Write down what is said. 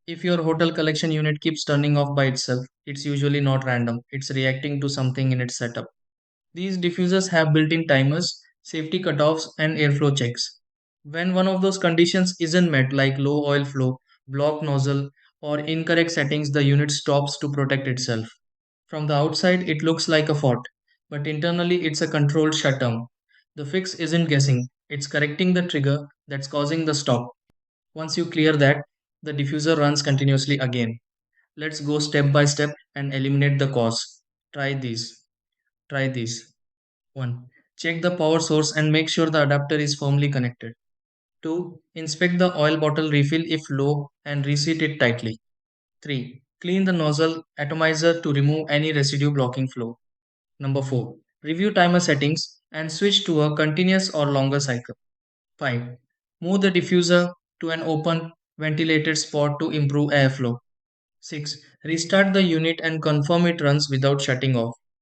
If your hotel collection unit keeps turning off by itself, it's usually not random, it's reacting to something in its setup. These diffusers have built in timers, safety cutoffs, and airflow checks. When one of those conditions isn't met, like low oil flow, blocked nozzle, or incorrect settings, the unit stops to protect itself. From the outside, it looks like a fault, but internally, it's a controlled shutdown. The fix isn't guessing, it's correcting the trigger that's causing the stop. Once you clear that, the diffuser runs continuously again. Let's go step by step and eliminate the cause. Try these. Try these. 1. Check the power source and make sure the adapter is firmly connected. 2. Inspect the oil bottle refill if low and reseat it tightly. 3. Clean the nozzle atomizer to remove any residue blocking flow. Number 4. Review timer settings and switch to a continuous or longer cycle. 5. Move the diffuser to an open, ventilated spot to improve airflow. 6. Restart the unit and confirm it runs without shutting off.